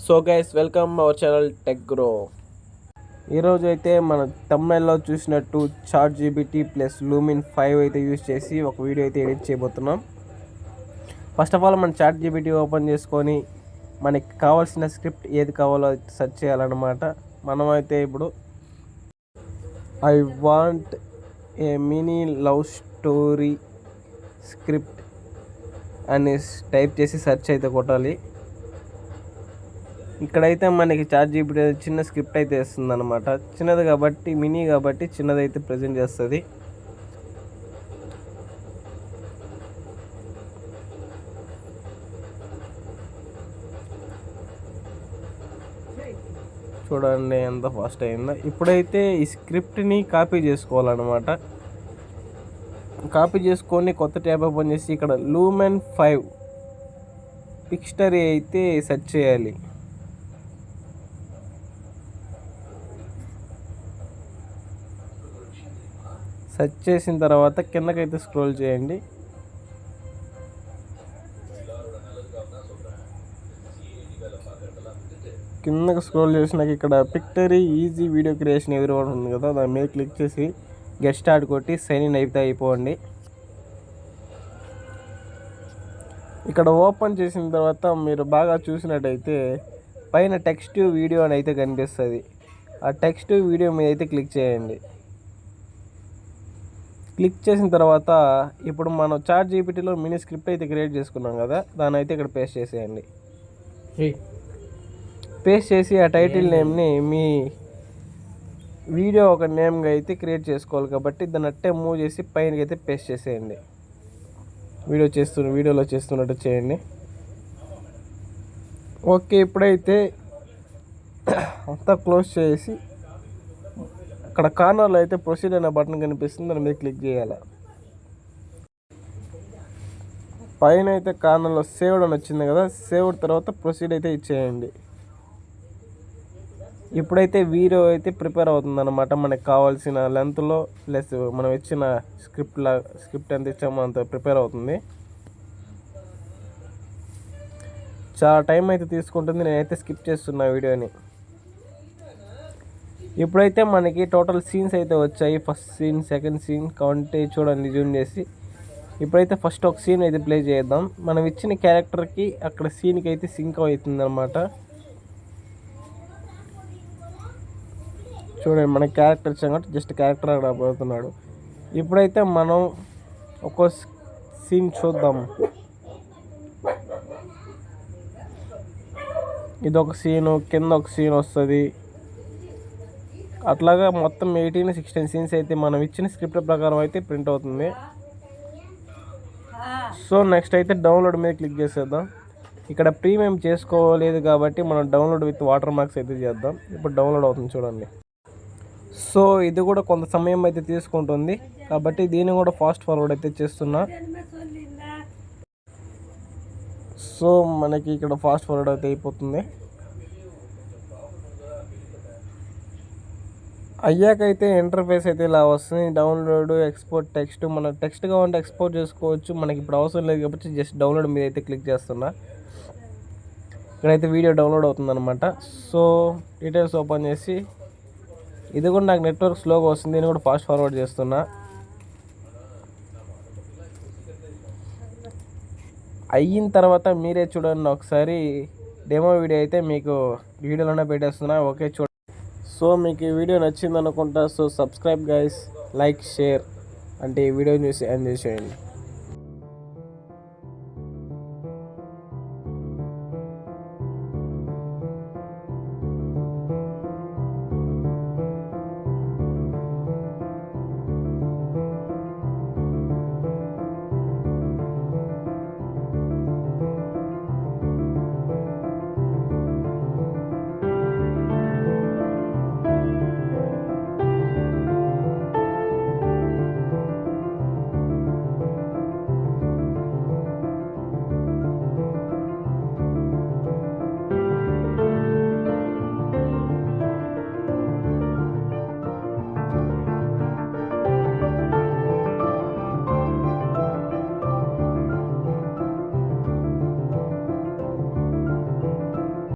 So guys welcome our channel tech grow. ఈరోజు అయితే మన తమ్నైల్లో చూసినట్టు చాట్ జీపీటీ ప్లస్ లూమిన్ 5 అయితే యూజ్ చేసి ఒక వీడియో అయితే ఎడిట్ చేయబోతున్నాం. ఫస్ట్ ఆఫ్ ఆల్ మన చాట్ జీపీటీ ఓపెన్ చేసుకొని మనకి కావాల్సిన స్క్రిప్ట్ ఏది కావాలో సెర్చ్ చేయాలన్నమాట. మనం అయితే ఇప్పుడు I want a mini love story script అని టైప్ చేసి సెర్చ్ అయితే కొట్టాలి. ఇక్కడైతే మనకి చాట్ జీపీటీ చిన్న స్క్రిప్ట్ అయితే వేస్తుంది అనమాట. చిన్నది కాబట్టి మినీ కాబట్టి చిన్నదైతే ప్రజెంట్ చేస్తుంది. చూడండి ఎంత ఫాస్ట్ అయిందో. ఇప్పుడైతే ఈ స్క్రిప్ట్ని కాపీ చేసుకోవాలన్నమాట. కాపీ చేసుకొని కొత్త ట్యాబ్ ఓపెన్ చేసి ఇక్కడ లూమెన్ 5 పిక్స్టరీ అయితే సెర్చ్ చేయాలి. సెర్చ్ చేసిన తర్వాత కిందకైతే స్క్రోల్ చేయండి. కిందకి స్క్రోల్ చేసినాక ఇక్కడ పిక్టరీ ఈజీ వీడియో క్రియేషన్ ఎదురు ఉంటుంది కదా, దాని మీద క్లిక్ చేసి గెట్ స్టార్ట్ కొట్టి సైన్ ఇన్ అయితే అయిపోండి. ఇక్కడ ఓపెన్ చేసిన తర్వాత మీరు బాగా చూసినట్టయితే పైన టెక్స్ట్ వీడియో అని అయితే కనిపిస్తుంది. ఆ టెక్స్ట్ వీడియో మీద అయితే క్లిక్ చేయండి. క్లిక్ చేసిన తర్వాత ఇప్పుడు మనం చాట్ జీపీటీలో మినీ స్క్రిప్ట్ అయితే క్రియేట్ చేసుకున్నాం కదా, దాన్ని అయితే ఇక్కడ పేస్ట్ చేసేయండి. పేస్ట్ చేసి ఆ టైటిల్ నేమ్ని మీ వీడియో ఒక నేమ్గా అయితే క్రియేట్ చేసుకోవాలి కాబట్టి దాన్ని అట్టే మూవ్ చేసి పైనకి అయితే పేస్ట్ చేసేయండి. వీడియోలో చేస్తున్నట్టు చేయండి. ఓకే, ఇప్పుడైతే అంతా క్లోజ్ చేసి అక్కడ కార్నర్లో అయితే ప్రొసీడ్ అనే బటన్ కనిపిస్తుంది, దాని మీద క్లిక్ చేయాలి. పైన అయితే కార్నర్లో సేవ్డ్ అని వచ్చింది కదా, సేవ్డ్ తర్వాత ప్రొసీడ్ అయితే ఇచ్చేయండి. ఇప్పుడైతే వీడియో అయితే ప్రిపేర్ అవుతుంది అనమాట. మనకు కావాల్సిన లెంత్లో ప్లస్ మనం ఇచ్చిన స్క్రిప్ట్ ఎంత ఇచ్చామో అంత ప్రిపేర్ అవుతుంది. చాలా టైం అయితే తీసుకుంటుంది. నేనైతే స్కిప్ చేస్తున్నా వీడియోని. ఇప్పుడైతే మనకి టోటల్ సీన్స్ అయితే వచ్చాయి. First scene, second scene count చూడండి జూమ్ చేసి. ఇప్పుడైతే ఫస్ట్ ఒక సీన్ అయితే ప్లే చేద్దాం. మనం ఇచ్చిన క్యారెక్టర్కి అక్కడ సీన్కి అయితే సింక్ అవుతుంది అనమాట. చూడండి మన క్యారెక్టర్ ఇచ్చాం కాబట్టి జస్ట్ క్యారెక్టర్ అక్కడ పోతున్నాడు. ఇప్పుడైతే మనం ఒక సీన్ చూద్దాం. ఇదొక సీను, కింద ఒక సీన్ వస్తుంది. అట్లాగా మొత్తం 16 సీన్స్ అయితే మనం ఇచ్చిన స్క్రిప్ట్ ప్రకారం అయితే ప్రింట్ అవుతుంది. సో నెక్స్ట్ అయితే డౌన్లోడ్ మీద క్లిక్ చేసేద్దాం. ఇక్కడ ప్రీమియం చేసుకోలేదు కాబట్టి మనం డౌన్లోడ్ విత్ వాటర్ మార్క్స్ అయితే చేద్దాం. ఇప్పుడు డౌన్లోడ్ అవుతుంది చూడండి. సో ఇది కూడా కొంత సమయం అయితే తీసుకుంటుంది కాబట్టి దీన్ని కూడా ఫాస్ట్ ఫార్వర్డ్ అయితే చేస్తున్నా. సో మనకి ఇక్కడ ఫాస్ట్ ఫార్వర్డ్ అయితే అయిపోతుంది. అయ్యాకైతే ఇంటర్ఫేస్ అయితే ఇలా వస్తుంది. Download, export text. మన టెక్స్ట్ కావాలంటే ఎక్స్పోర్ట్ చేసుకోవచ్చు. మనకి ఇప్పుడు అవసరం లేదు కాబట్టి జస్ట్ డౌన్లోడ్ మీద అయితే క్లిక్ చేస్తున్నా. ఇక్కడైతే వీడియో డౌన్లోడ్ అవుతుందన్నమాట. సో డీటెయిల్స్ ఓపెన్ చేసి, ఇది కూడా నాకు నెట్వర్క్ స్లోగా వస్తుంది, నేను కూడా ఫాస్ట్ ఫార్వర్డ్ చేస్తున్నా. అయిన తర్వాత మీరే చూడండి ఒకసారి. డెమో వీడియో అయితే మీకు వీడియోలోనే పెట్టేస్తున్నా. ఓకే చూడండి. సో మీకు ఈ వీడియో నచ్చింది అనుకుంటా. So subscribe guys, like, share అంటే ఈ వీడియో చూసి ఎంజాయ్ చేయండి.